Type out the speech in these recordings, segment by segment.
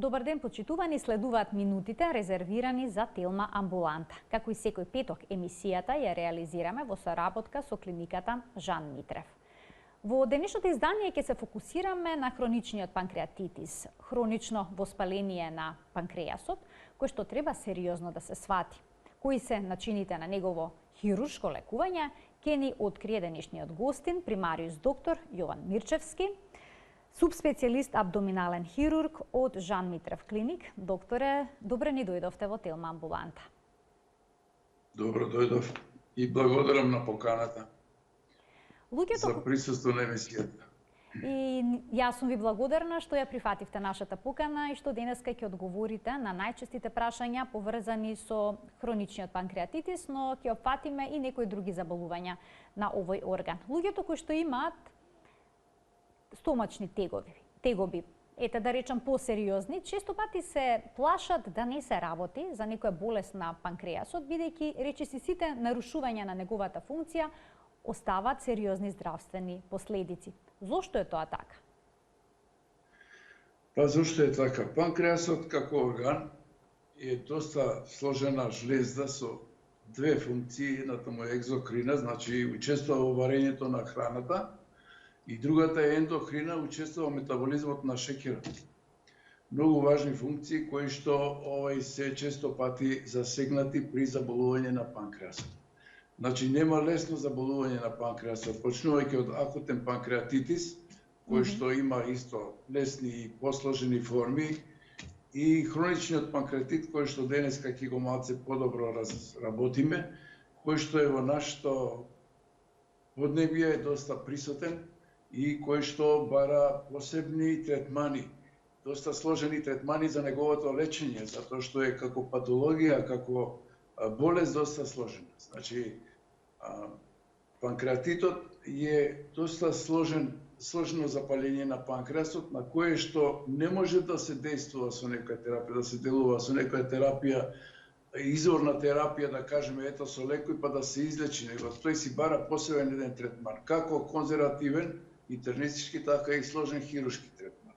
Добар ден, почитувани, следуваат минутите резервирани за Телма амбуланта. Како и секој петок, емисијата ја реализираме во соработка со клиниката Жан Митрев. Во денешното издание ќе се фокусираме на хроничниот панкреатитис, хронично воспаление на панкреасот, кој што треба сериозно да се свати. Кои се начините на негово хируршко лекување, ќе ни открие денешниот гостин, примариус доктор Јован Мирчевски, субспецијалист абдоминален хирург од Жан Митрев клиник. Докторе, добре ни дојдовте во Телма амбуланта. Добро дојдов и благодарам на поканата за присуство на емисијата. И јас сум ви благодарна што ја прифативте нашата покана и што денеска ќе одговорите на најчестите прашања поврзани со хроничниот панкреатитис, но ќе опфатиме и некои други заболувања на овој орган. Луѓето кои што имаат стомачни тегоби, ете да речам посериозни, често пати се плашат да не се работи за некоја болест на панкреасот, бидејќи речиси сите нарушувања на неговата функција оставаат сериозни здравствени последици. Зошто е тоа така? Па зошто е така? Панкреасот како орган е доста сложена жлезда со две функции, едната му е екзокрина, значи учествува во варењето на храната, и другата е ендохрина, учествува во метаболизмот на шеќерот. Многу важни функции кои што се често пати засегнати при заболување на панкреасот. Значи нема лесно заболување на панкреасот, почнувајќи од акутен панкреатитис, кој што има исто лесни и посложени форми, и хроничниот панкреатит, кој што денеска ќе го малце подобро разработиме, кој што е во нашето поднебје е доста присутен и кој што бара посебни третмани, доста сложени третмани за неговото лечење, затоа што е како патологија, како болест доста сложена. Значи, панкреатитот е доста сложено запалење на панкреасот, на кое што не може да се действува со некоја терапија, да се делува со некоја терапија, изворна терапија, да кажеме, ето со лекој па да се излечи, него тој си бара посебен еден третман, како конзервативен, интернистички, така и сложен хируршки третман.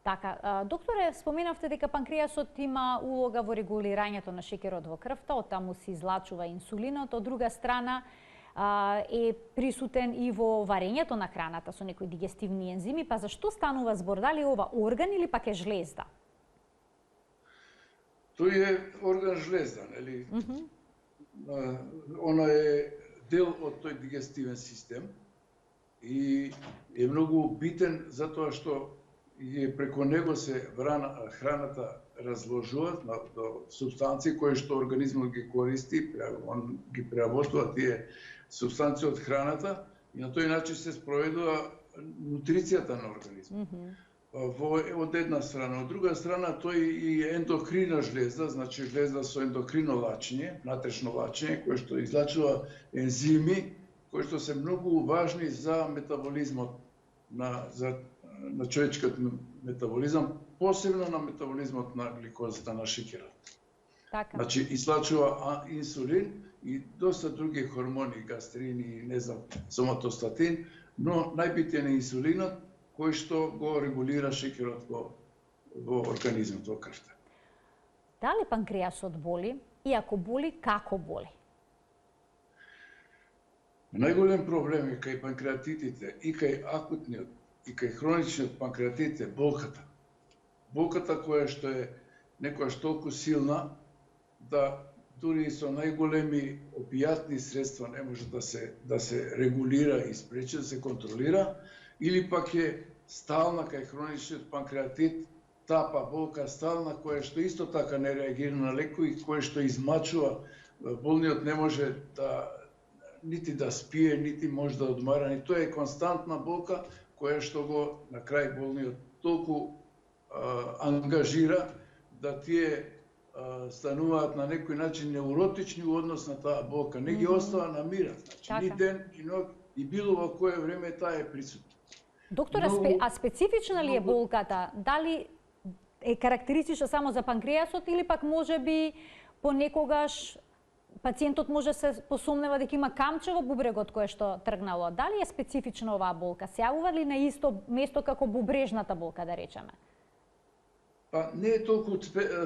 Така, докторе, споменавте дека панкреасот има улога во регулирањето на шеќерот во крвта, од таму се излачува инсулинот, од друга страна е присутен и во варењето на храната со некои дигестивни ензими, па зашто станува збор, дали ова орган или пак е жлезда? Тој е орган жлезда, нели? Она е дел од тој дигестивен систем и е многу битен затоа што преку него се храната разложува до субстанции кои што организмот ги користи, он ги преработува тие субстанции од храната и на тој начин се спроведува нутрицијата на организмот. Од една страна, од друга страна тој и ендокрина жлезда, значи жлезда со ендокрино лачење, внатрешно лачење, кој што излачува ензими кои што се многу важни за метаболизмот на човечкиот метаболизам, посебно на метаболизмот на гликозата, на шеќерот. Така. Значи, излачува инсулин и доста други хормони, гастрини, не знам, соматостатин, но најбитен е инсулинот, кој што го регулира шеќерот во организмот, во крвта. Дали панкреасот боли? И ако боли, како боли? Најголем проблем е кај панкреатитите и кај акутниот и кај хроничниот панкреатит е болката. Болката која што е некојаш толку силна да дури и со најголеми опијатни средства не може да се регулира и спречи, да се контролира, или пак е стална кај хроничниот панкреатит, тапа болка стална која што исто така не реагира на лекови, која што измачува, болниот не може нити да спие, нити може да одмара, и тоа е константна болка која што го на крај болниот толку ангажира да тие стануваат на некој начин неуротични во однос на таа болка, не ги остава на мира, значи ни ден, ни ног и било во кое време таа е присутна. Доктор, а специфична ли е болката? Дали е карактеристична само за панкреасот или пак може би понекогаш пациентот може се посомнева дека има камче во бубрегот кое што тргнало? Дали е специфична оваа болка? Се јавува ли на исто место како бубрежната болка, да речеме? Па не е толку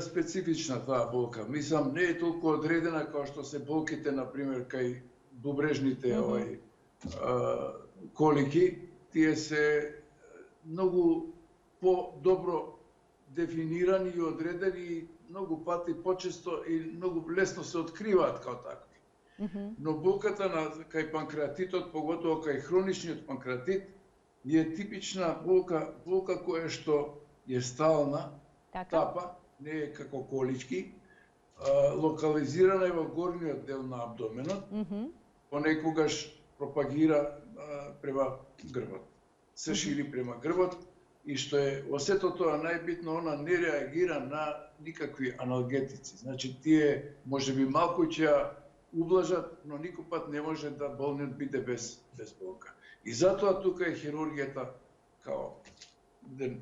специфична таа болка. Мислам, не е толку одредена како што се болките, например, кај бубрежните колики. Тие се многу по-добро дефинирани и одредени и многу пати почесто и многу лесно се откриваат како такви. Но болката кај панкреатитот, поготово кај хроничниот панкреатит, е типична болка која што е стална, тапа, не е како колички, локализирана е во горниот дел на абдоменот, понекогаш пропагира према грбот. Се шири према грбот и што е осето тоа најбитно, она не реагира на никакви аналгетици. Значи тие можеби малку ќе ја ублажат, но никој пат не може да болниот биде без болка. И затоа тука е хирургијата као еден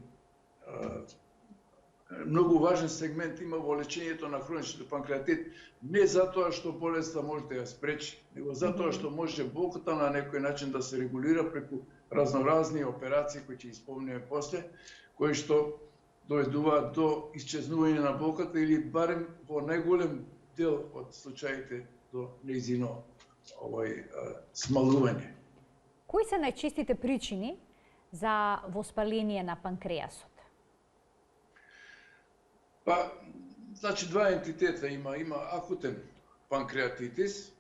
многу важен сегмент има во лечењето на хроничниот панкреатит, не затоа што болеста може да ја спречи, него затоа што може болката на некој начин да се регулира преку разноразни операции кои ќе исполниме после, кои што доведуваат до исчезнување на болката или барем во најголем дел од случаите до нејзино смалување. Кои се најчестите причини за воспаление на панкреасот? Па, значи два ентитета има. Има акутен панкреатитис,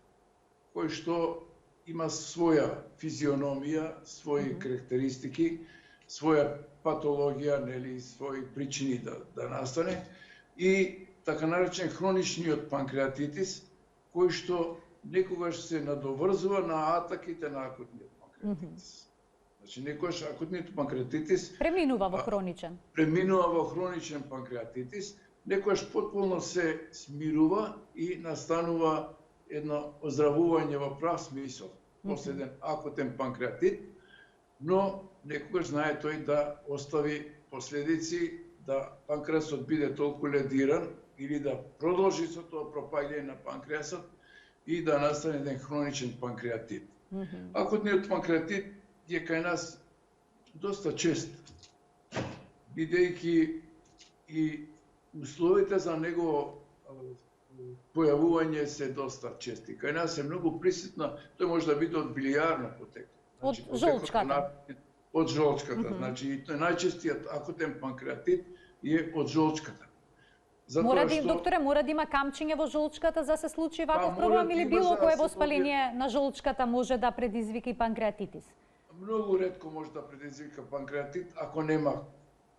кој што има своја физиономија, своји карактеристики, своја патологија, нели, своји причини да настане, и така наречен хроничниот панкреатитис, кој што некогаш се надоврзува на атаките на акутниот панкреатитис. Значи, некогаш акутниот панкреатитис преминува во хроничен. Преминува во хроничен панкреатитис, некогаш потполно се смирува и настанува едно оздравување во прав смисол после еден акутен панкреатит, но некогаш знае тој да остави последици, да панкреасот биде толку ледиран или да продолжи со тоа пропаѓање на панкреасот и да настане еден хроничен панкреатит. Акутниот панкреатит е кај нас доста чест, бидејќи и условите за негово појавување се доста чести. Кај нас е многу присутна, тој може да биде од билијарно потекло. Од жолчката. Од жолчката, значи и тој најчестиот акутен панкреатит е од жолчката. Докторе, мора да има камчиња во жолчката за се случи ваков проблем или било кое воспаление на жолчката може да предизвика и панкреатитис? Многу ретко може да предизвика панкреатит ако нема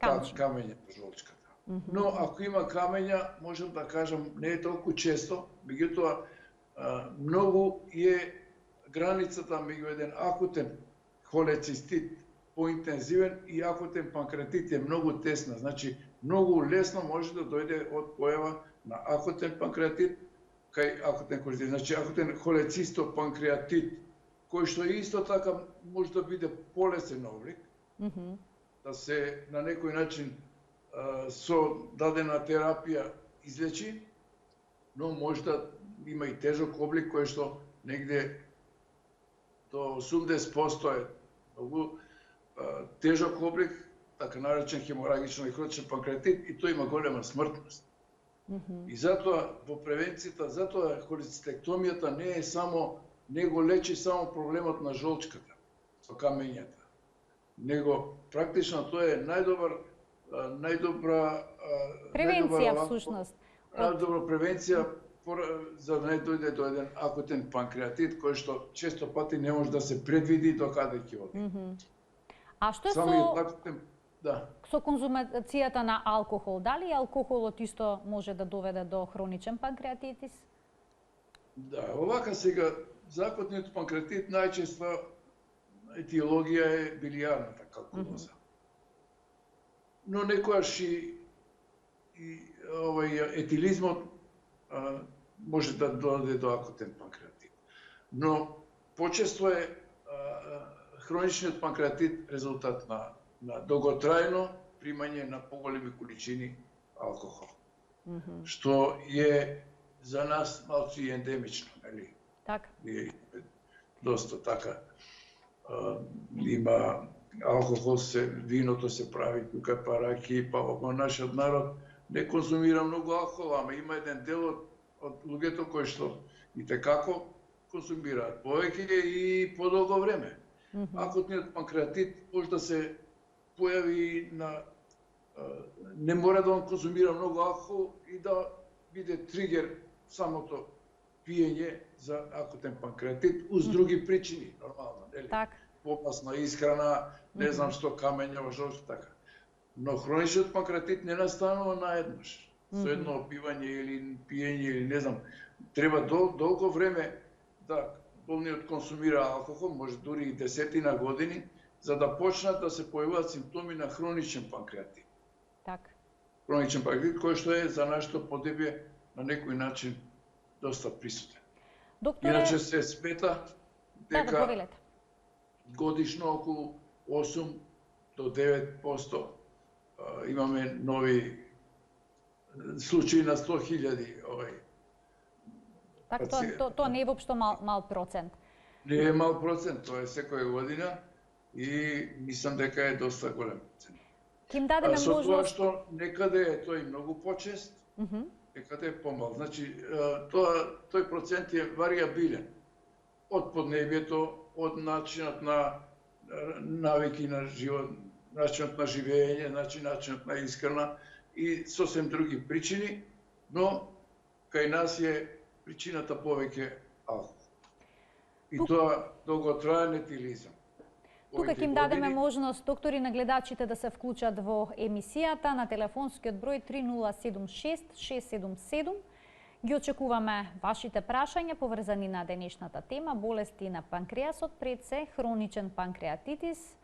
камења во жолчката. Но ако има камења, можам да кажам, не е толку често, меѓутоа многу е границата меѓу еден акутен холецистит поинтензивен и акутен панкреатит е многу тесна. Значи, многу лесно може да дојде од појава на акутен панкреатит кај акутен холецистит. Значи, акутен холецистопанкреатит, кој што исто така може да биде полесен облик, да се на некој начин со дадена терапија излечи, но може да има и тежок облик кој што негде до 80% е многу тежок облик, така наречен хеморагично нехротичен панкреатит, и тој има голема смртност. И затоа во превенцијата, затоа холецистектомијата не е само, не го лечи само проблемот на жолчката со камењата, него практично тоа е најдобра превенција всушност. Најдобра превенција за да не дојде до еден акутен панкреатит кој што често пати не може да се предвиди до каде ќе оди. А што со конзумацијата на алкохол? Дали алкохолот исто може да доведе до хроничен панкреатитис? Да, овака сега за акутниот панкреатит најчесто етиологија е билијарната калкулоза. Но некојаш и етилизмот може да дојде до акутен панкреатит. Но почесто е хроничниот панкреатит резултат на долготрајно примање на поголеми количини алкохол. Што е за нас малку и ендемично, нели? Така. Доста така. Има алкохол виното се прави тука, па раки, па во нашиот народ не консумира многу алкохол, ама има еден дел од луѓето кои што и tekako консумираат повеќе и подолго време. Акутниот панкреатит може да се појави не мора да он консумира многу алкохол и да биде тригер самото пиење за акутен панкреатит уз други причини, нормално, нели? Так. Попасна исхрана, не знам што камења во жолчот, така. Но хроничниот панкреатит не настанува наеднаш. Со едно опивање или пиење или не знам, треба долго време да болниот консумира алкохол, може дури и десетина години, за да почнат да се појавуваат симптоми на хроничен панкреатит. Так. Хроничен панкреатит кој што е за нашето подебје на некој начин доста присутен. Докторе... Иначе се смета дека да, годишно околу 8 до 9% имаме нови случаи на 100.000 Така, тоа не е воопшто мал процент. Не е мал процент, тоа е секоја година и мислам дека е доста голем процент. Ким дадеме Со можност... тоа што некаде е тој многу почест, некаде е помал. Значи, тој процент е вариабилен. Од поднебјето, од начинот на навики на живот, начинот на живење, начинот на исхрана и сосем други причини, но кај нас е причината повеќе алкохол. И тоа долготраен етилизам. Тука ќе им дадеме можност доктори на гледачите да се вклучат во емисијата на телефонскиот број 3076 677. Ги очекуваме вашите прашања поврзани на денешната тема болести на панкреасот, пред се хроничен панкреатитис.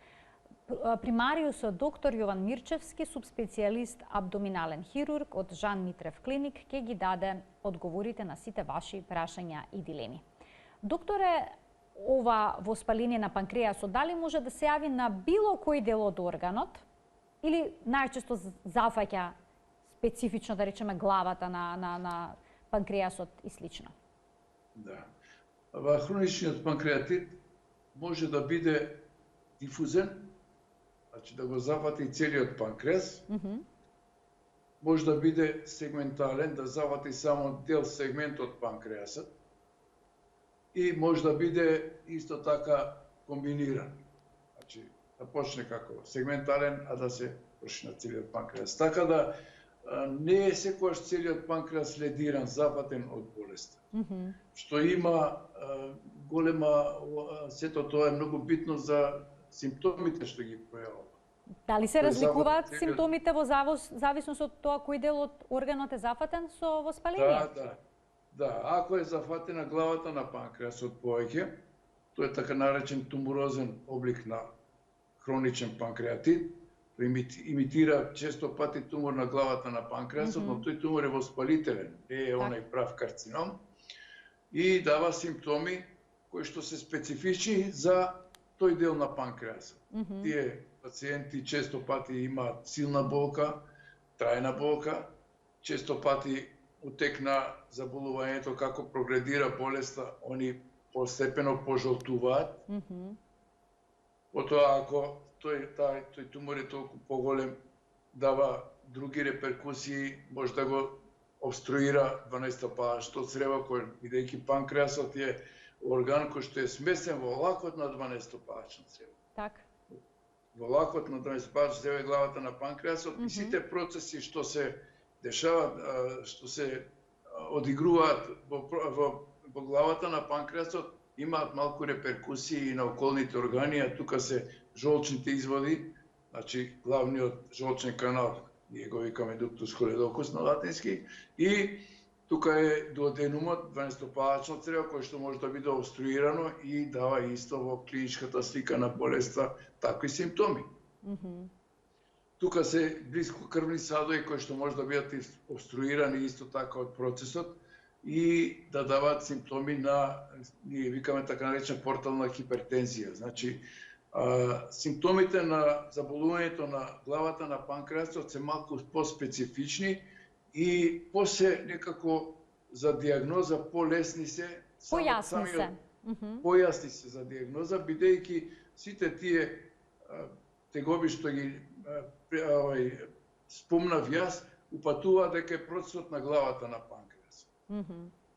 Примариусот доктор Јован Мирчевски, субспецијалист абдоминален хирург од Жан Митрев клиник, ќе ги даде одговорите на сите ваши прашања и дилеми. Докторе, ова воспаление на панкреасот дали може да се јави на било кој дел од органот или најчесто зафаќа специфично, да речеме, главата на панкреасот и слично? Да. Хроничниот панкреатит може да биде дифузен, значи да го зафати целиот панкреас, може да биде сегментален, да зафати само дел сегмент од панкреасот, и може да биде исто така комбиниран. Значи, да почне како сегментален, а да се проши на целиот панкреас. Така да не е секојаш целиот панкреас ледиран, зафатен од болест. Што има голема, сето тоа е многу битно за симптомите што ги пројавува. Дали се разликуваат симптомите во зависност од тоа кој дел од органот е зафатен со воспаление? Да, ако е зафатена главата на панкреасот повеќе, тој е така наречен туморозен облик на хроничен панкреатит, тој имитира често пати тумор на главата на панкреасот, но тој тумор е воспалителен, не е онај прав карцином, и дава симптоми кои што се специфични за тој дел на панкреасот. Тие пациенти често пати имаат силна болка, трајна болка, често пати утек на заболувањето, како прогредира болеста, они постепено пожолтуваат. Потоа, ако тој тумор е толку поголем, дава други реперкусии, може да го обструира 12-паачното црево, кој, бидејќи панкреасот е орган кој што е смесен во лакот на 12-паачно црево. Так. Во лакот на 12-паачно црево е главата на панкреасот и сите процеси што се дешаваат, што се одигруваат во главата на панкреасот, имаат малку реперкусии на околните органи, а тука се жолчните изводи, значи главниот жолчен канал, ние го викаме дуктус холедокус на латински, и тука е дуоденумот, 12-паачно црево, кој што може да биде обструирано и дава исто во клиничката слика на болеста такви симптоми. Тука се блиско крвни садови кои што може да бидат обструирани исто така од процесот и да даваат симптоми на, ние викаме така наречена портална хипертензија. Значи, симптомите на заболувањето на главата на панкреасот се малку поспецифични и после некако за диагноза полесни се, појасни се за диагноза, бидејќи сите тие тегоби што ги спомнав јас, упатува дека е процесот на главата на панкреасот.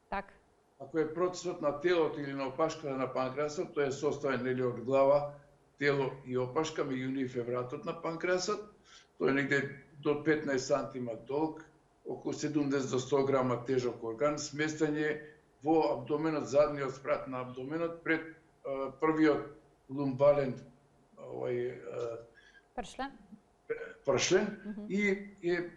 Така. Ако е процесот на телото или на опашката на панкреасот, тој е составен нели од глава, тело и опашка, меѓу нив е вратот на панкреасот. Тој е негде до 15 сантима долг, околу 70 до 100 грама тежок орган, сместен е во абдоменот, задниот спрат на абдоменот, пред првиот лумбален пршлен и е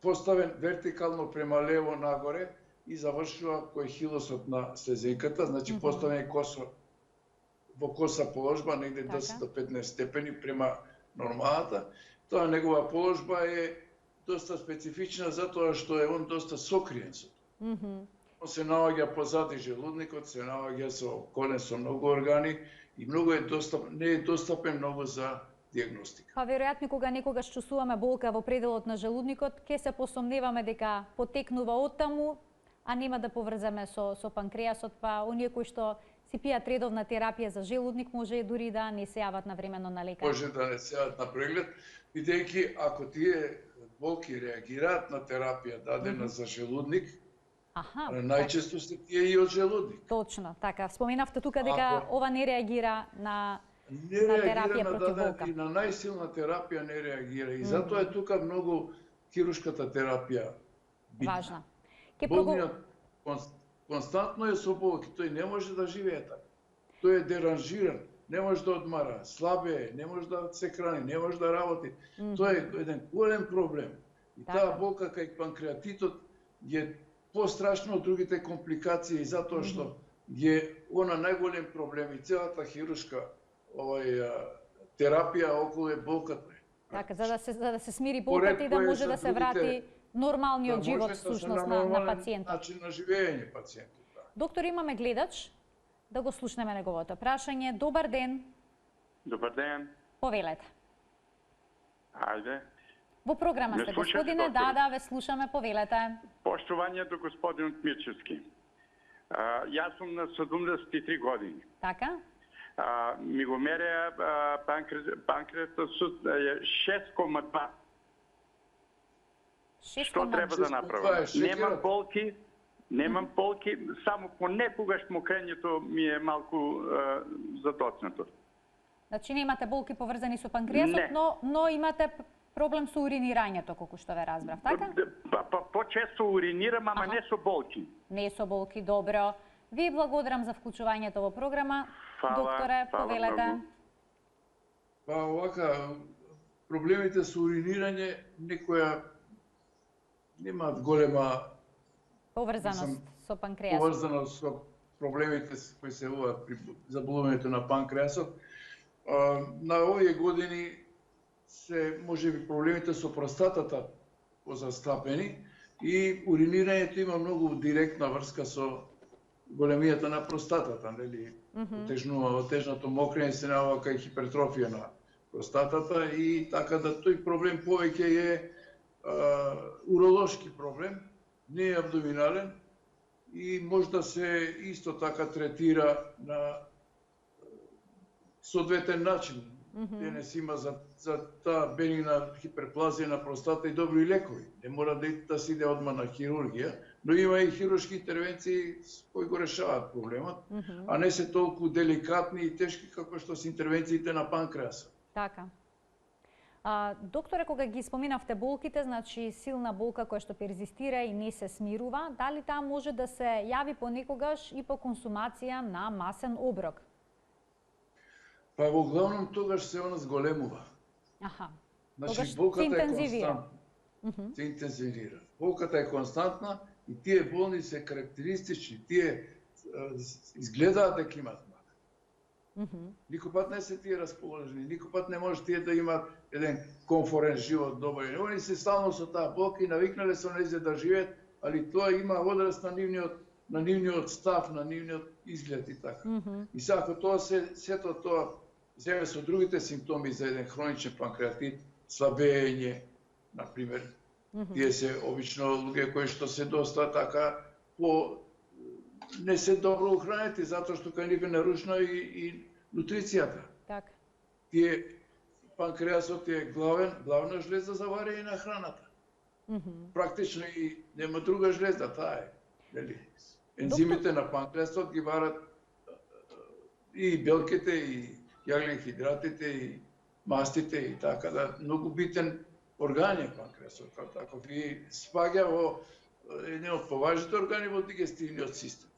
поставен вертикално према лево нагоре и завршува кој хилосот на слезенката, значи поставен е косо во коса положба, негде 10 до 15 степени према нормалната. Тоа негова положба е доста специфична затоа што е он доста сокриен со тоа. Он се наоѓа позади желудникот, се наоѓа со колен со многу органи и многу е не е достапен многу за диагностика. Па веројатно кога некогаш чувствуваме болка во пределот на желудникот, ќе се посомневаме дека потекнува оттаму, а нема да поврземе со панкреасот, па оние кои што си пијат редовна терапија за желудник може дури да не се јават навремено на лекар. Може да не се јават на преглед, бидејќи ако тие болки реагираат на терапија дадена за желудник, најчесто се тие и од желудник. Точно, така. Споменавте тука дека ова не реагира на терапија против болка. И на најсилна терапија не реагира. И затоа е тука многу хирушката терапија битна. Важна. Болниот константно е со болки, тој не може да живее така. Тој е деранжиран, не може да одмара, слабе е, не може да се храни, не може да работи. Тоа е еден голем проблем. И таа болка кај панкреатитот е пострашно од другите компликации, затоа што е она најголем проблем и целата хирушка терапија околу е болката. Така, за да се смири болката и да може да се врати нормалниот живот всушност на пациентот. Начин на живење пациентот. Доктор, имаме гледач, да го слушнеме неговото прашање. Добар ден. Добар ден. Повелете. Ајде. Во програма сте, господине, да, ве слушаме, повелете. Поштување до господинот Мирчевски. Јас сум на 73 години. Така? Ми го мереа панкреатот е 6,2. Што треба да направам? Немам болки, само понекогаш мокрењето ми е малку затоцнато. Значи немате болки поврзани со панкреасот, но имате проблем со уринирањето, колку што ве разбрав, така? По-често уринирам, ама не со болки. Не со болки, добро. Ви благодарам за вклучувањето во програма. Докторе, повелете. Па овака, проблемите со уринирање некоја немаат голема поврзаност со панкреасот. Поврзаност со проблемите кои се јавуваат при заболувањето на панкреасот. На овие години се можеби проблемите со простатата позастапени и уринирањето има многу директна врска со големијата на простатата, нели? Отежното мокрење се наоѓа кај хипертрофија на простатата и така да тој проблем повеќе е уролошки проблем, не е абдоминален и може да се исто така третира на соодветен начин. Денес има за таа бенигна хиперплазија на простата и добри лекови. Не мора да се иде одма на хирургија, но има и хируршки интервенции кои го решаваат проблемот, а не се толку деликатни и тешки како што се интервенциите на панкреасот. Така. Докторе, кога ги споминавте болките, значи силна болка која што перзистира и не се смирува, дали таа може да се јави понекогаш и по консумација на масен оброк? Па во главном тогаш се она зголемува. Значи болката е константна. Се интензивира. Болката е константна и тие болни се карактеристични, тие изгледаат дека имаат мак. Никој пат не се тие расположени, никој пат не може тие да имаат еден комфорен живот, добар. Они се стално со таа болка и навикнале се онези да живеат, али тоа има одраст на нивниот став, на нивниот изглед и така. И сега ако тоа сето тоа земе со другите симптоми за еден хроничен панкреатит, слабење, например, тие се обично луѓе кои што се доста така не се добро ухранети, затоа што кај нив е нарушена и нутрицијата. Така. Тие панкреасот е главна жлеза за варење на храната. Практично и нема друга жлеза, таа е. Нели? Ензимите на панкреасот ги варат и белките, и јаглен хидратите, и мастите, и така да многу битен орган е панкреасот, како ги спаѓа во еден од поважните органи во дигестивниот систем.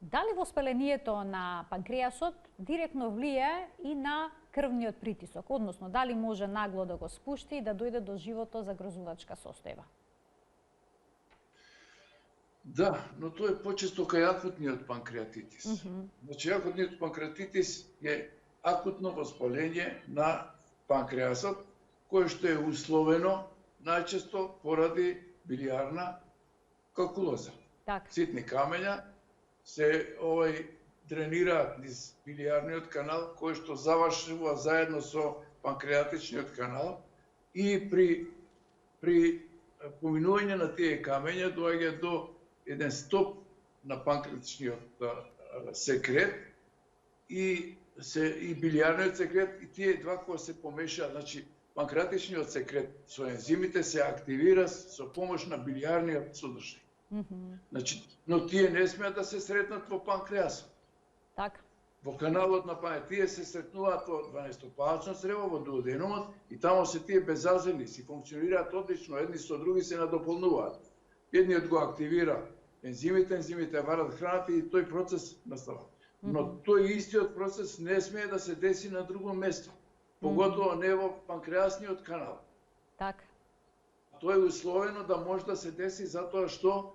Дали воспалението на панкреасот директно влијае и на крвниот притисок, односно дали може нагло да го спушти и да дојде до живото загрозувачка состојба? Да, но тоа е почесто кај акутниот панкреатитис. Значи, акутниот панкреатитис е акутно воспаление на панкреасот, кое што е условено најчесто поради билиарна калкулоза. Така. Ситни камења се дренираат низ билиарниот канал, кој што завршува заедно со панкреатичниот канал и при поминување на тие камења доаѓа до еден стоп на панкреатичниот секрет и билиарниот секрет, и тие два кога се помешаат, значи панкреатичниот секрет со ензимите се активира со помош на билиарниот содржај. Значи, но тие не смеат да се сретнат во панкреасот. Така. Во каналот на панкреасот тие се сретнуваат во 12-палачно црево, во дуоденумот, и тамо се тие безазени, си функционираат одлично, едни со други се надополнуваат. Едниот го активира ензимите варат храната и тој процес настава. Но тој истиот процес не смее да се деси на друго место, поготово не во панкреасниот канал. Така. Тоа е условено да може да се деси затоа што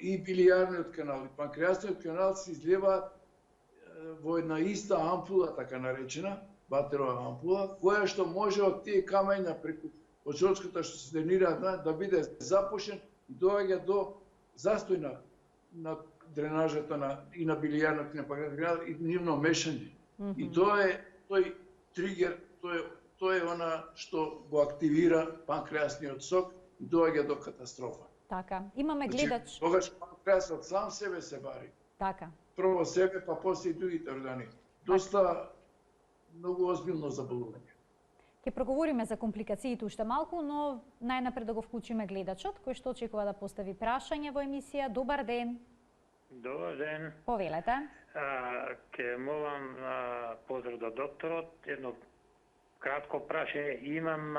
и билиарниот канал и панкреасниот канал се излеваат во една иста ампула, така наречена, батерова ампула, која што може од тие камења преку почочката што се дренираат да биде запушен и доаѓа до застој на дренажата и на билиарниот и на панкреасниот канал и нивно мешање. И тоа е тој тригер, тоа е она што го активира панкреасниот сок и доаѓа до катастрофа. Така. Имаме гледач. Тогаш панкреасот сам себе се бари. Така. Прво себе, па после и другите органи. Доста многу озбилно заболување. Ќе проговориме за компликациите уште малку, но најнапред да го вклучиме гледачот, кој што очекува да постави прашање во емисија. Добар ден. Добар ден. Повелете. Ке молам поздрав до докторот. Едно кратко прашање. Имам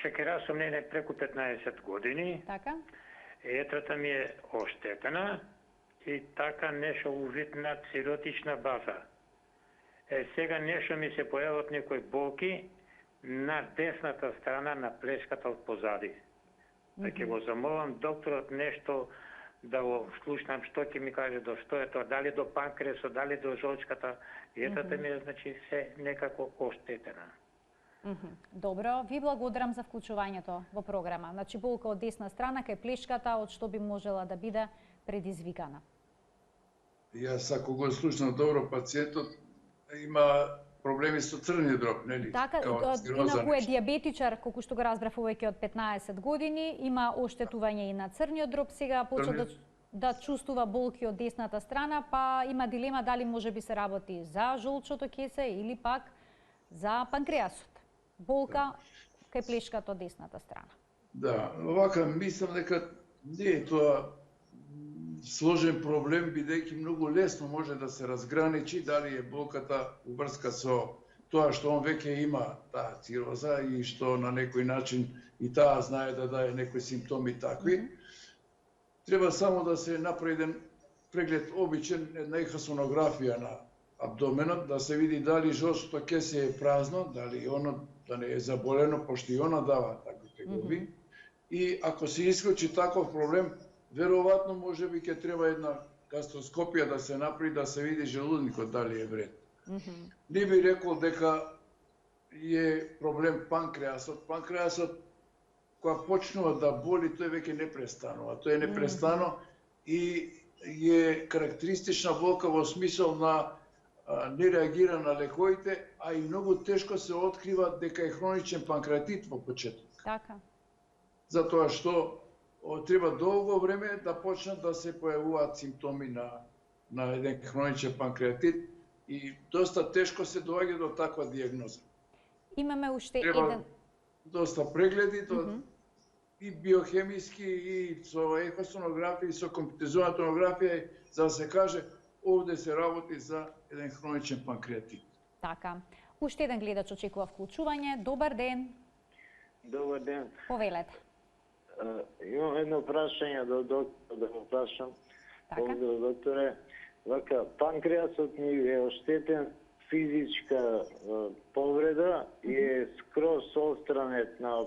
шекерасомнение преку 15 години. Така. Етрата ми е оштетена и така нешто увид на циротична база. Сега нешто ми се појават некои болки на десната страна на плешката од позади. Ќе го замолам докторот нешто да го слушнам што ќе ми каже до што е тоа, дали до панкреасот, дали до жолчката. Етрата ми е, значи, се некако оштетена. Добро, ви благодарам за вклучувањето во програма. Значи, болка од десна страна кај плешката, од што би можела да биде предизвикана. Јас ако го слушнам добро, пациентот има проблеми со црниот дроб, нели? Така, инаку е диабетичар, колку што го разбрав, повеќе од 15 години, има оштетување и на црниот дроб, сега почна да чувствува болки од десната страна, па има дилема дали може би се работи за жолчото кесе или пак за панкреасот. Болка кај плешката од десната страна. Да, овака мислам дека не е тоа сложен проблем, бидејќи многу лесно може да се разграничи дали е болката уврска со тоа што он веќе има таа цироза и што на некој начин и таа знае да даде некои симптоми такви. Треба само да се направи еден преглед обичен, една ехосонографија на абдоменот, да се види дали жолчото кесе е празно, дали оно да не е заболено, пошто и она дава такви тегови. И ако се исклучи таков проблем, веројатно може би ќе треба една гастроскопија да се направи, да се види желудникот дали е вред. Не би рекол дека е проблем панкреасот. Панкреасот кога почнува да боли, тој веќе не престанува. Тој е непрестано и е карактеристична болка во смисол на не реагира на лековите, а и многу тешко се открива дека е хроничен панкреатит во почеток. Така. Затоа што треба долго време да почнат да се појавуваат симптоми на еден хроничен панкреатит и доста тешко се доаѓа до таква дијагноза. Имаме уште Треба еден... доста прегледи, и биохемиски, и со ехосонографија, и со компјутеризована томографија, за да се каже, овде се работи за еден хроничен панкреатит. Така. Уште еден гледач очекува вклучување. Добар ден. Добар ден. Повелете. Имам едно прашање до доктор, да го прашам. Така. Благодарам, докторе. Вака, панкреасот ми е оштетен, физичка повреда и е скроз отстранет на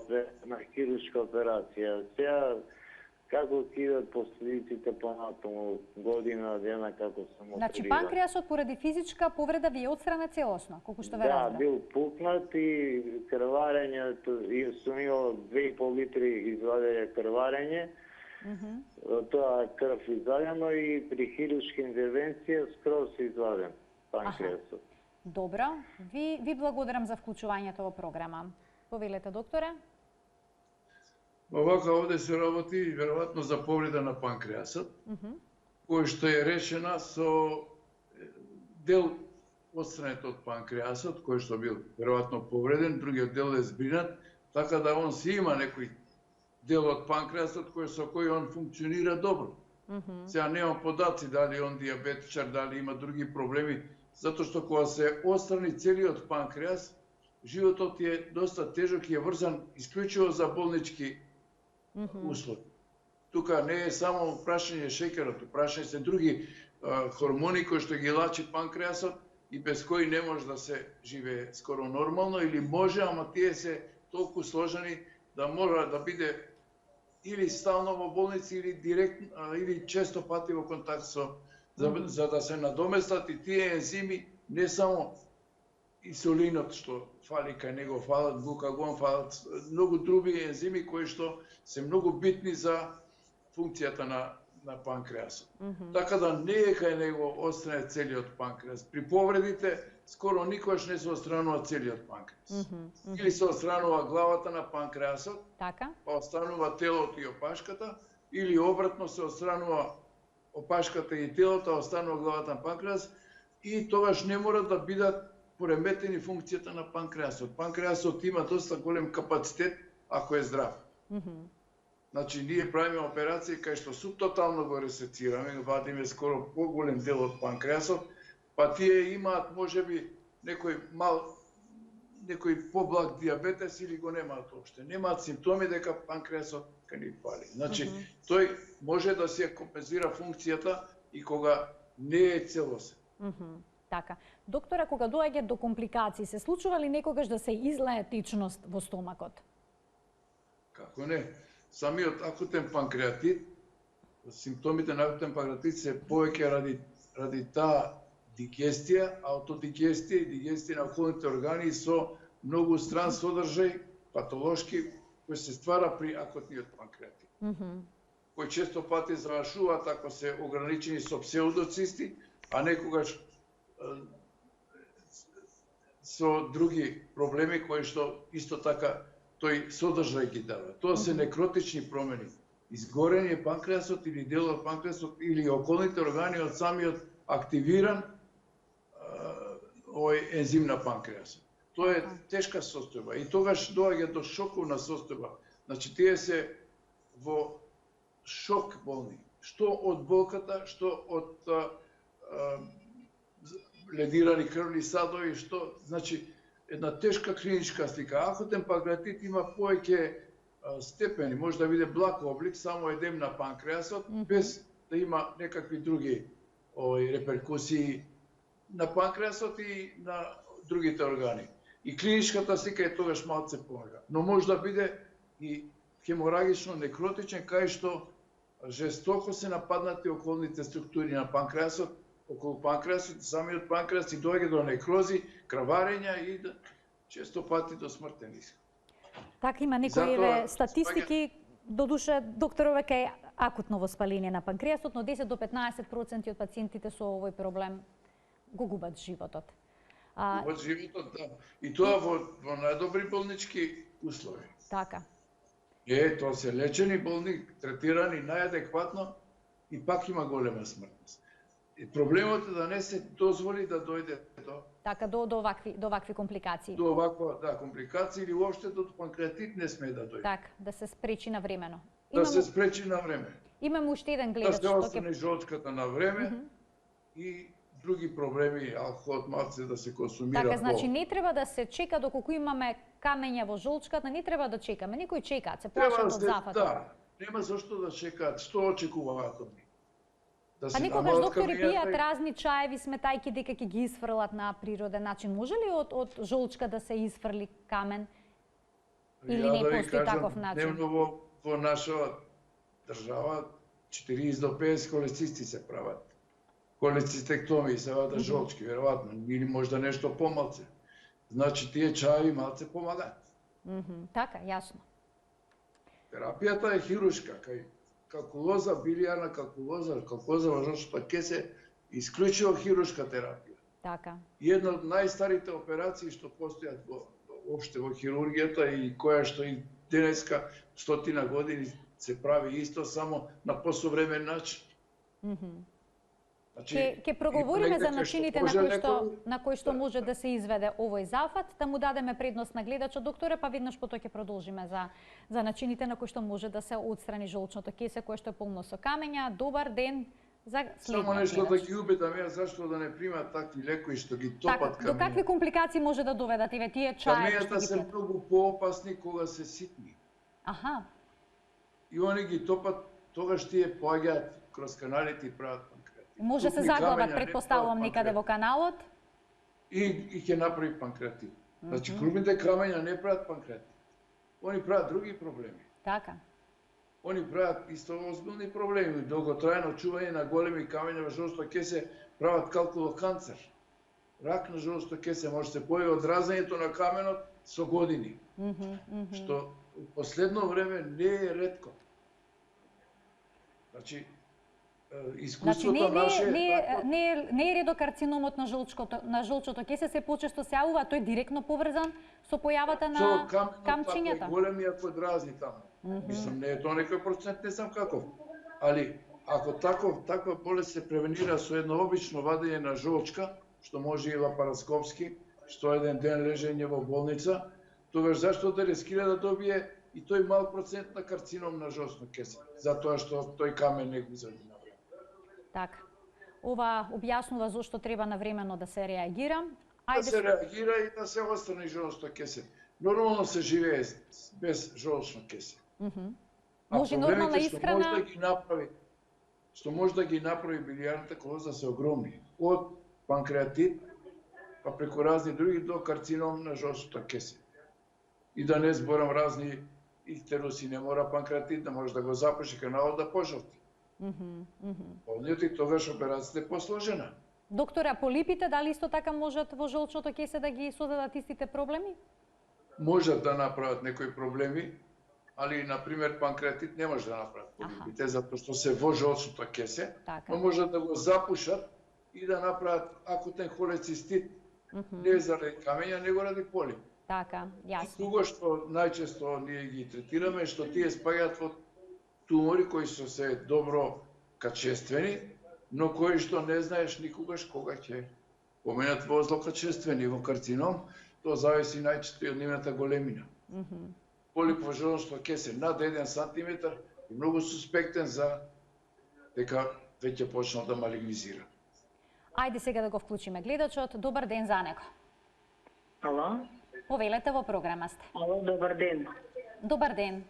хируршка операција. Сега, како ќе идат последиците понатаму, година, дена, како сум опериран? Значи, панкреасот поради физичка повреда ви е отстрана целосно, колку што ве разбрав. Да, бил пукнат и крварењето, и сум имал 2,5 литри извадење крварење. Тоа крв извадено и при хируршка интервенција скроз изваден панкреасот. Добро. Ви благодарам за вклучувањето во програма. Повелете, докторе. Овака овде се работи веројатно за повреда на панкреасот, кој што е решена со дел отстранет од панкреасот, кој што бил веројатно повреден, другиот дел е збринат, така да он си има некој дел од панкреасот со кој он функционира добро. Сега немам подаци дали он диабетичар, дали има други проблеми, затоа што кога се отстрани целиот панкреас, животот е доста тежок и е врзан исклучиво за болнички услови. Тука не е само прашање шеќерот, прашање се други хормони кои што ги лачи панкреасот и без кои не може да се живее скоро нормално, или може, ама тие се толку сложени да мора да биде или стално во болници, или директно, или често пати во контакт со, за да се надоместат и тие ензими, не само инсулинот што фали кај него, фалат глукагон, фалат многу други ензими кои што се многу битни за функцијата на панкреасот. Така да не е кај него отстране целиот панкреас. При повредите скоро никогаш не се отстранува целиот панкреас. Или се отстранува главата на панкреасот, Така. па останува телото и опашката, или обратно се отстранува опашката и телото, а останува главата на панкреас, и тогаш не мора да бидат пореметени функцијата на панкреасот. Панкреасот има доста голем капацитет ако е здрав. Значи, ние правиме операции кај што субтотално го ресецираме, вадиме скоро поголем дел од панкреасот, па тие имаат можеби некој поблаг диабетес или го немаат опште. Немаат симптоми дека панкреасот кај ни пали. Значи, тој може да се компензира функцијата и кога не е целосен. Така. Доктора, кога доаѓа до компликации, се случува ли некогаш да се излее течност во стомакот? Како не? Самиот акутен панкреатит, симптомите на акутен панкреатит се повеќе ради таа дигестија, аутодигестија и дигестија на околните органи со многу стран содржај патолошки кој се ствара при акутниот панкреатит. Кој често пати завршуваат ако се ограничени со псевдоцисти, а некогаш со други проблеми кои што исто така тој содржај ги дава. Тоа се некротични промени. Изгорење панкреасот или дел од панкреасот или околните органи од самиот активиран овој ензим на панкреасот. Тоа е тешка состојба и тогаш доаѓа до шоковна состојба. Значи тие се во шок болни. Што од болката, што од ледирани крвни садови, што значи една тешка клиничка слика. Акутен панкреатит има повеќе степени, може да биде благ облик, само едем на панкреасот, без да има некакви други реперкусии на панкреасот и на другите органи. И клиничката слика е тогаш малце помага. Но може да биде и хеморагично некротичен, кај што жестоко се нападнати околните структури на панкреасот, околу панкреасот, самиот панкреас и доаѓа до некрози, крварења и често пати до смртен исход. Така има некои статистики, додуше докторове кај акутно воспаление на панкреасот, но 10 до 15% од пациентите со овој проблем го губат животот. Губат животот, да. И тоа во најдобри болнички услови. Така. Тоа се лечени болни, третирани најадекватно и пак има голема смртност. И проблемот е да не се дозволи да дојде до Така до вакви компликации. До ваква компликации или уопште до панкреатит не сме да дојде. Така, да се спречи на времено. Да се спречи на време. Имаме уште еден Да гледач се остане жолчката на време и други проблеми, алкохол малце да се консумира. Така, значи не треба да се чека доколку имаме камења во жолчката, не треба да чекаме. Некои чекаат, се плашат од зафатот. Да, нема зашто да чекаат. Што очекуваат од нив? Да А некогаш доктори пијат разни чаеви, сметајки дека ќе ги изфрлат на природен начин. Може ли од жолчка да се изфрли камен? Или не постои таков начин? Дневно во наша држава 40 до 50 холецисти се прават. Холецистектомии се вадат жолчки, веројатно, или можда нешто помалце. Значи тие чаеви малце помагаат. Така, јасно. Терапијата е хирушка, кај калкулоза, билијарна калкулоза во жолчното кесе, исклучиво хирушка терапија. Така. И една од најстарите операции што постојат опште во хирургијата и која што и денеска 100 години се прави исто, само на посовремен начин. Ќе проговориме за начините на кои што може да се изведе овој зафат, да му дадеме предност на гледачот, докторе, па веднаш потоа ќе продолжиме за начините на кои што може да се отстрани жолчното кесе кое што е полно со камења. Добар ден за следниот. Само нешто да ги убедам ја зашто да не примат такви лекои што ги топат камења. До какви компликации може да доведат еве тие чаи што ги се многу поопасни кога се ситни. Аха. И они ги топат, тогаш тие поаѓаат кроз каналите и прават панкреатит. Може се заглават, предпоставувам, некаде во каналот. И ќе направи панкреатит. Значи, крупните камења не прават панкреатит. Они прават други проблеми. Така. Они прават исто озбилни проблеми. Долготрајно чување на големи камења во жолчното кесе прават калкулоканцер. Рак на жолчното кесе може се појави од разењето на каменот со години. Што во последно време не е ретко. Значи, искуството наше не е редокарциномот на жолчото кесе се почесто се јавува, тој директно поврзан со појавата на камчињата. Со големија квадразни таму. Мислам, не е тоа некој процент, не знам каков. Али, ако таква болест се превенира со едно обично вадење на жолчка, што може и лапароскопски, што еден ден лежење во болница, тогаш зашто да рискира да добие и тој мал процент на карцином на жолчно кесе, затоа што тој камен не го изади на време. Така. Ова објаснува зошто треба навремено да се реагира. Да се реагира и да се отстрани жолчното кесе. Нормално се живее без жолчно кесе. Може нормална исхрана. Што може да ги направи билијарната калкулоза се огромни. Од панкреатит, па преку разни други до карцином на жолчното кесе. И да не зборам разни ихтероси, не мора панкреатит, да може да го запуши каналот да пожалти. Болниот и тогаш операцијата е посложена. Доктора, полипите дали исто така можат во жолчното кесе да ги создадат истите проблеми? Можат да направат некои проблеми, али, например, панкреатит не може да направат полипите, затоа што се во жолчното кесе, но можат да го запушат и да направат акутен холецистит, не заради камења, него ради полип. Така, јасно. Туго што најчесто ние ги третираме, што тие спаѓаат во тумори кои се добро качествени, но кои што не знаеш никогаш кога ќе поменат во злокачествени, во карцином, тоа зависи најчесто и од нивната големина. Полип во жолчното кесе над 1 сантиметар е многу суспектен за дека веќе почнал да малигнизира. Ајде сега да го вклучиме гледачот. Добар ден за него. Ало? Повелете, во програма сте. Ало, добар ден. Добар ден.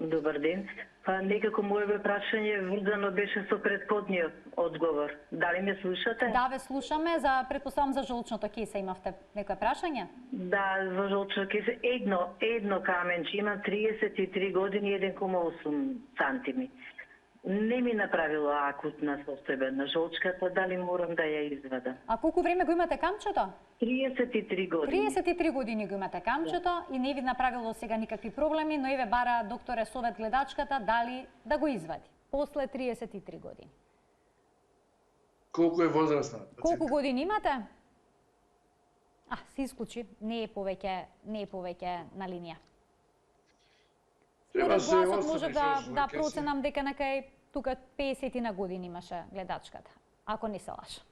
Добар ден. Некако моје прашање врзано беше со претходниот одговор. Дали ме слушате? Да, ве слушаме. Предпоставам за жолчното кесе имавте некое прашање? Да, за жолчното кесе едно каменче, има 33 години, 1,8 сантими. Не ми направило акутна состојба на жолчката, дали морам да ја извадам. А колку време го имате камчето? 33 години. 33 години го имате камчето и не ви направило сега никакви проблеми, но еве бара докторе совет гледачката дали да го извади после 33 години. Колку е возрастна? Колку години имате? Се исклучи, не е повеќе на линија. Според гласот може да проценам дека некај тука 50 на години имаше гледачката, ако не се лажам.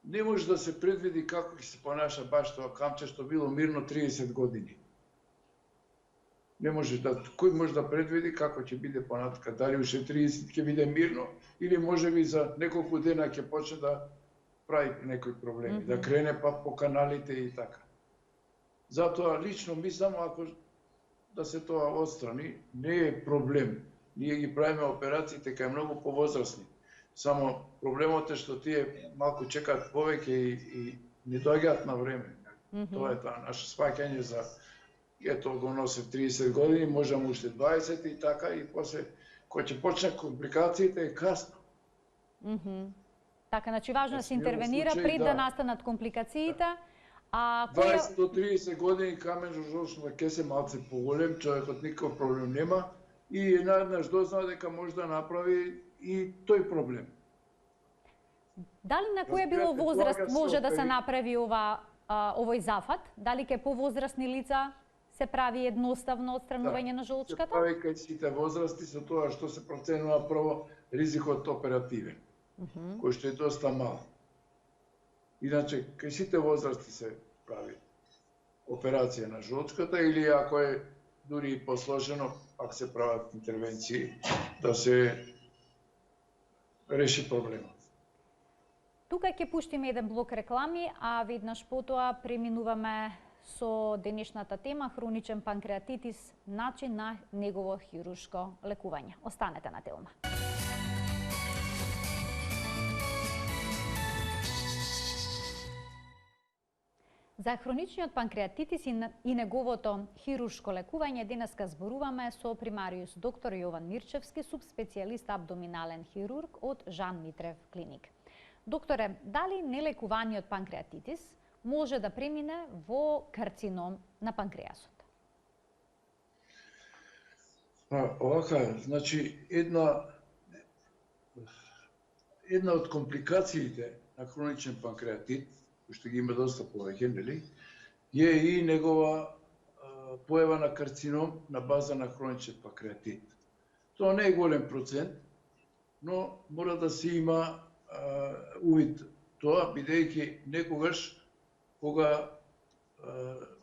не може да се предвиди како ќе се понаша баш тоа камче што било мирно 30 години. Не може да, кој може да предвиди како ќе биде понатака, дали уште 30 ќе биде мирно или можеби за неколку дена ќе почне да прави некои проблеми, да крене па по каналите и така. Затоа лично мислам, ако да се тоа отстрани, не е проблем. Ние ги правиме операциите кај многу повозрастни. Само проблемот е што тие малку чекаат повеќе и не доаѓаат на време. Тоа е таа наше сваќање за ето го носи 30 години, можам уште 20 и така, и после кој ќе почне компликациите е касно. Така, значи важно да се интервенира пред да настанат компликациите. А 20 до 30 години камен жожочно ќе се малце поголем, човекот никаков проблем нема и еднаш дознава дека може да направи и тој проблем. Дали на која било возраст може да се направи овој зафат? Дали ке повозрастни лица се прави едноставно отстранување на жолчката? Се прави кај сите возрасти со тоа што се проценува прво ризикот оперативен, кој што е доста мал. Иначе, кај сите возрасти се прави операција на жолчката или ако е дури и посложено, пак се прават интервенции да се реши проблемот. Тука ќе пуштиме еден блок реклами, а веднаш потоа преминуваме со денешната тема хроничен панкреатитис, начин на негово хируршко лекување. Останете на Телма. За хроничниот панкреатитис и неговото хируршко лекување денеска зборуваме со примариус доктор Јован Мирчевски, субспецијалист абдоминален хирург од Жан Митрев клиник. Докторе, дали нелекуваниот панкреатитис може да премине во карцином на панкреасот? Овака, значи една од компликациите на хроничен панкреатит, кој што ги има доста повеќе, нели, е и негова појава на карцином на база на хроничен панкреатит. Тоа не е голем процент, но мора да се има увид тоа, бидејќи некогаш кога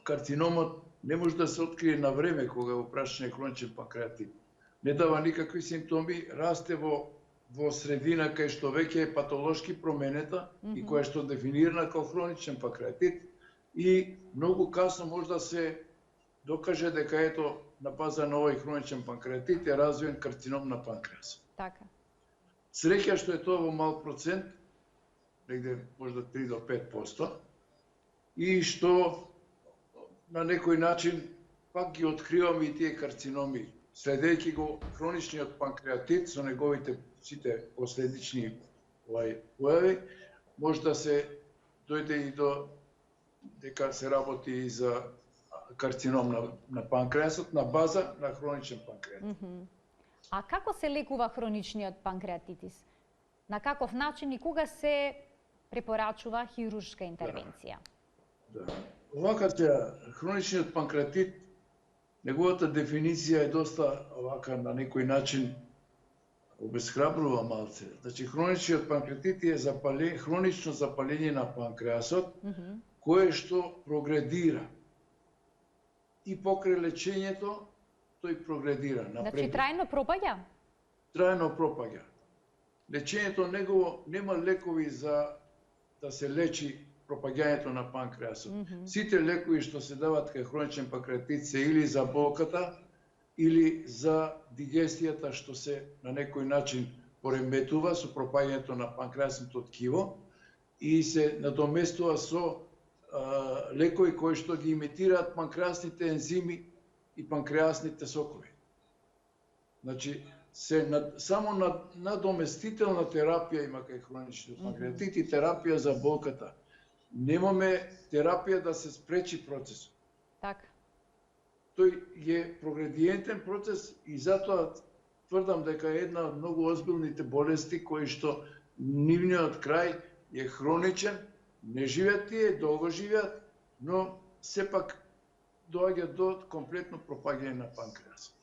карциномот не може да се открие на време кога го прашне хроничен панкреатит, не дава никакви симптоми, расте во средина кај што веќе е патолошки променета и која што дефинирана како хроничен панкреатит и многу касно може да се докаже дека ето на база на овој хроничен панкреатит е развиен карцином на панкреасот. Така. Среќа што е тоа во мал процент, негде можда 3 до 5%, и што на некој начин пак ги откриваме и тие карциноми, следејќи го хроничниот панкреатит со неговите сите последични појави, може да се дојде и до дека се работи и за карцином на панкреасот на база на хроничен панкреатит. А како се лекува хроничниот панкреатитис? На каков начин и кога се препорачува хируршка интервенција? Да. Овака хроничниот панкреатит, неговата дефиниција е доста овака на некој начин обесхрабрува малце. Значи хроничниот панкреатит е хронично запалење на панкреасот, кое што прогредира. И покрај лечењето тој прогредира напред. Значи трајно пропаѓа? Трајно пропаѓа. Лечењето негово нема лекови за да се лечи пропаѓањето на панкреасот. Сите лекови што се дават кај хроничен панкреатит се или за болката, или за дигестијата што се на некој начин пореметува со пропаѓањето на панкреасното ткиво и се надоместува со лекови кои што ги имитираат панкреасните ензими и панкреасните сокови. Значи, само надоместителна терапија има кај хроничниот панкреатит и терапија за болката. Немаме терапија да се спречи процесот. Така. Тој е прогредиентен процес и затоа тврдам дека е една од многу озбилните болести кои што нивниот крај е хроничен, не живеат тие, долго живеат, но сепак доаѓа до комплетно пропаѓање на панкреасот.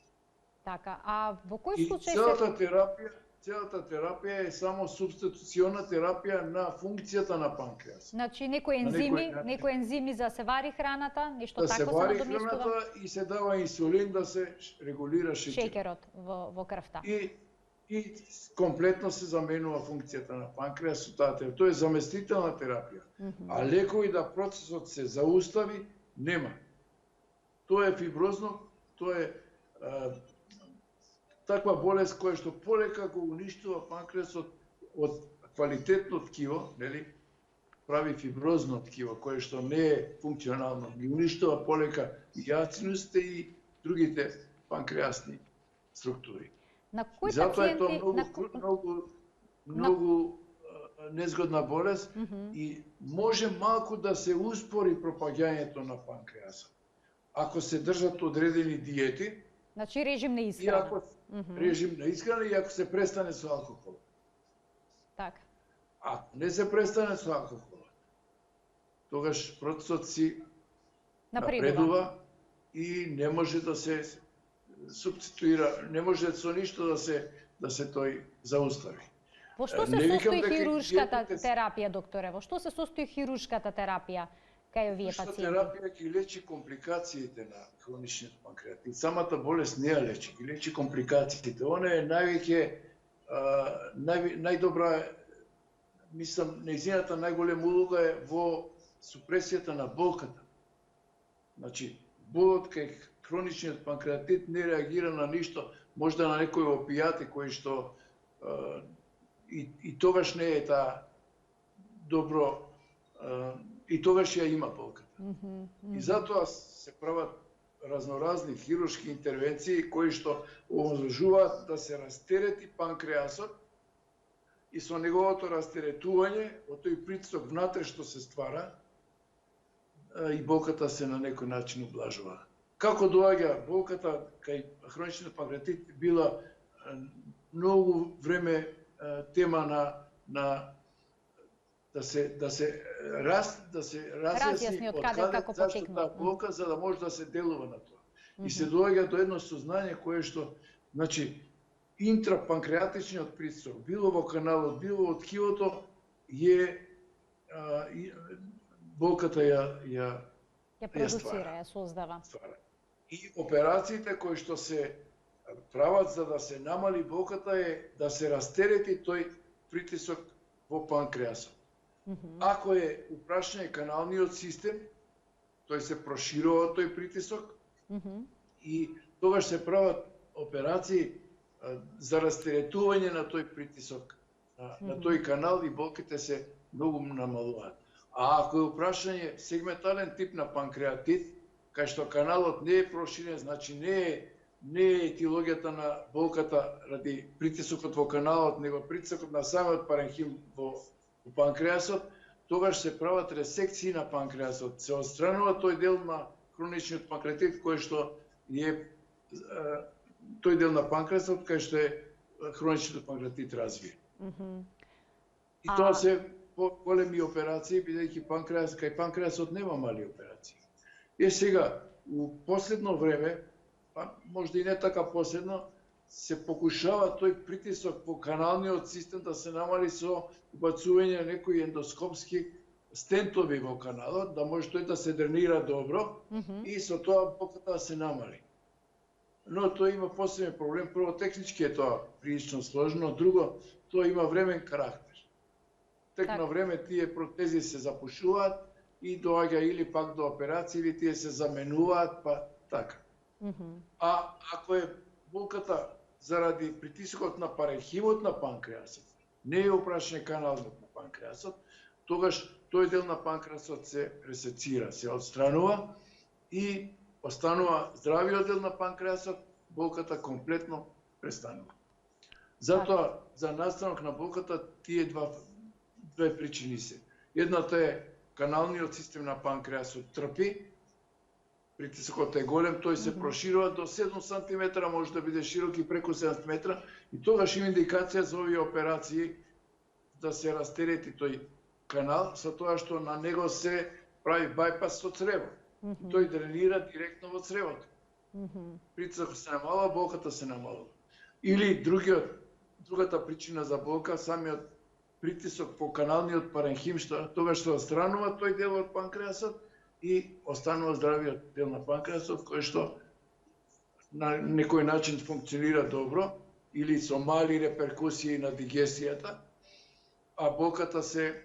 Така, а во кој И случај целата терапија целата терапија е само субституциона терапија на функцијата на панкреас. Значи некои ензими за се вари храната, нешто да тако се вари надоместува. храната и се дава инсулин да се регулира Шеќерот во крвта. И комплетно се заменува функцијата на панкреас со таа терапија. Тоа е заместителна терапија. А лекови да процесот се заустави, нема. Тоа е фиброзно, тоа е таква болест која што полека го уништува панкреасот од квалитетно ткиво, нели? Прави фиброзно ткиво кое што не е функционално, ги уништува полека и јацинусите и другите панкреасни структури. На кои затоа пациенти, е тоа многу незгодна болест и може малку да се успори пропаѓањето на панкреасот. Ако се држат одредени диети, значи режим на исхрана. Режим на исхрана и ако се престане со алкохол. Така. Ако не се престане со алкохол, тогаш процесот си напредува и не може да се субституира, не може со ништо да се тој заустави. Во што се состои хируршката терапија, докторе? Во што се состои хируршката терапија кај овие пациенти? Терапија ги лечи компликациите на хроничниот панкреатит. Самата болест не ја лечи, ги лечи компликациите. Она е најдобра, мислам, нејзината најголема улога е во супресијата на болката. Значи, болот кај хроничниот панкреатит не реагира на ништо, можда на некои опијати кои што и тогаш не е таа добро, и тогаш ја има болката. И затоа се прават разноразни хируршки интервенции кои што оможуваат да се растерети панкреасот и со неговото растеретување, од тој притисок внатре што се ствара, и болката се на некој начин облажува. Како доаѓа болката кај хроничниот панкреатит била многу време тема на да се разјасни од каде зашто таа болка, за да може да се делува на тоа. И се доаѓа до едно сознание кое што, значи, интрапанкреатичниот притисок, било во каналот, било во ткивото, болката ја продуцира, ја создава. И операциите кои што се прават за да се намали болката е да се растерети тој притисок во панкреасот. Ако е упрашање каналниот систем, тој се проширува тој притисок и тогаш се прават операции за растеретување на тој притисок, на тој канал и болките се многу намалуваат. А ако е упрашање сегментален тип на панкреатит, кај што каналот не е проширен, значи не е етиологијата на болката ради притисокот во каналот, него притисокот на самиот паренхим во панкреасот, тогаш се прават ресекции на панкреасот. Се отстранува тој дел на хроничниот панкреатит кој што е тој дел на панкреасот кај што е хроничниот панкреатит развие. И тоа се големи операции, бидејќи кај панкреасот нема мали операции. Сега, у последно време, можда и не така последно, се покушава тој притисок во каналниот систем да се намали со убацување некои ендоскопски стентови во каналот, да може тој да се дренира добро и со тоа болката да се намали. Но тоа има посебен проблем. Прво, технички е тоа прилично сложно, друго, тоа има времен карактер. Тек на време тие протези се запушуваат и доаѓа или пак до операции, или тие се заменуваат, па така. А ако е болката заради притисокот на паренхимот на панкреасот, не е упрашање каналот на панкреасот, тогаш тој дел на панкреасот се ресецира, се отстранува и останува здравиот дел на панкреасот, болката комплетно престанува. Затоа, за настанок на болката, тие две причини се. Едната е каналниот систем на панкреасот трпи, притисокот е голем, тој се проширува до 7 см, може да биде широк и преку 7 см, и тогаш има индикација за овие операции да се растерети тој канал, со тоа што на него се прави бајпас со црево. Тој дренира директно во цревото. Притисокот се намалува, болката се намалува. Или другиот другата причина за болка, самиот притисок по каналниот паренхим, што тогаш се отстранува тој дел од панкреасот и останува здравиот дел на панкреасот, кој што на некој начин функционира добро или со мали реперкусии на дигесијата, а болката се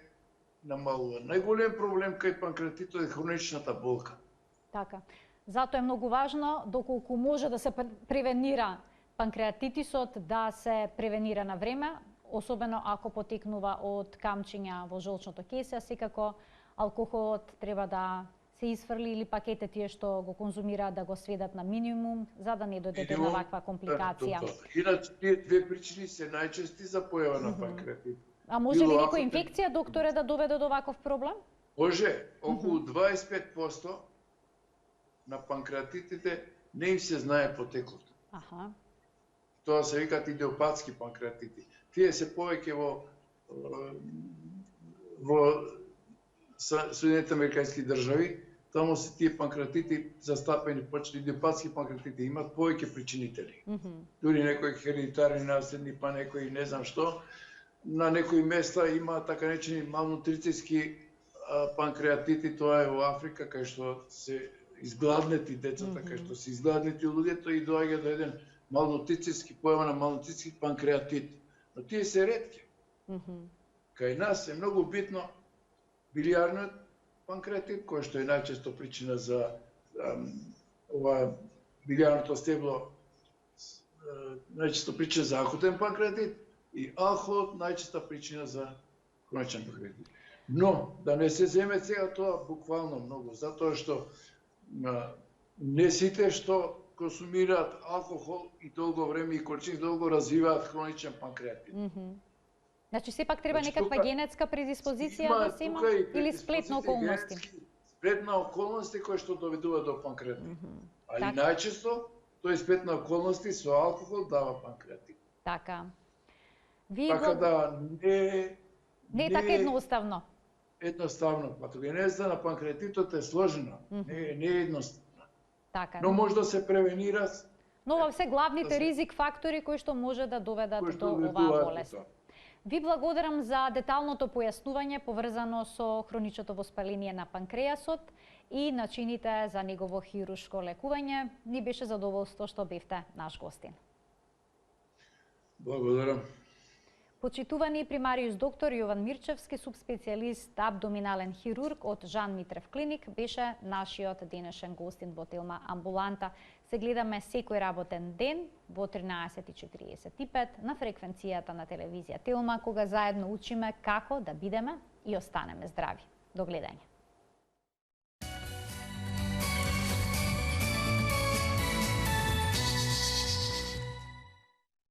намалува. Најголем проблем кај панкреатитот е хроничната болка. Така. Затоа е многу важно, доколку може да се превенира панкреатитисот, да се превенира на време, особено ако потекнува од камчиња во жолчното кесе, секако алкохолот треба да се изфрли или пакете тие што го конзумираат да го сведат на минимум, за да не дојде до ваква компликација. Иначе тие две причини се најчести за појава на панкреатит. А може ли некоја инфекција, докторе, да доведе до ваков проблем? Може, околу 25% на панкреатитите не им се знае потеклото. Аха. Тоа се викаат идиопатски панкреатити. Тие се повеќе во Соединетите американски држави, таму се тие панкреатити застапени, почти идиопатски панкреатити, имаат повеќе причинители. Дури некои херидитарни наследни, па некои не знам што. На некои места има така речени малнутриција панкреатити, тоа е во Африка, кај што се изгладнети децата, кај што се изгладнети луѓето и доаѓа до еден појава на малнутриција панкреатит. Но тие се ретки. Кај нас е многу битно билиарниот панкреатит, кој што е најчесто причина за ова билиарното стебло, најчесто причина за акутен панкреатит и алкохолот најчеста причина за хроничен панкреатит. Но да не се земе сега тоа буквално многу, затоа што не сите што консумираат алкохол и долго време и количина долго развиваат хроничен панкреатит. Значи сепак треба некаква генетска предиспозиција да се има или сплет на околности? Сплет на околности кои што доведува до панкреатит. Али најчесто тој сплет на околности со алкохол дава панкреатит. Така. Така да не е така едноставно. Едноставно, патогенезата на панкреатитот е сложена, не е едноставна. Така. Но може да се превенира. Но ова се главните ризик фактори кои што може да доведат до оваа болест. Ви благодарам за деталното појаснување поврзано со хроничното воспаление на панкреасот и начините за негово хируршко лекување. Ни беше задоволство што бевте наш гостин. Благодарам. Почитувани примариус доктор Јован Мирчевски, субспецијалист абдоминален хирург од Жан Митрев клиник, беше нашиот денешен гостин во Телма амбуланта. Се гледаме секој работен ден во 13:45 на фреквенцијата на телевизија Телма, кога заедно учиме како да бидеме и останеме здрави. До гледање.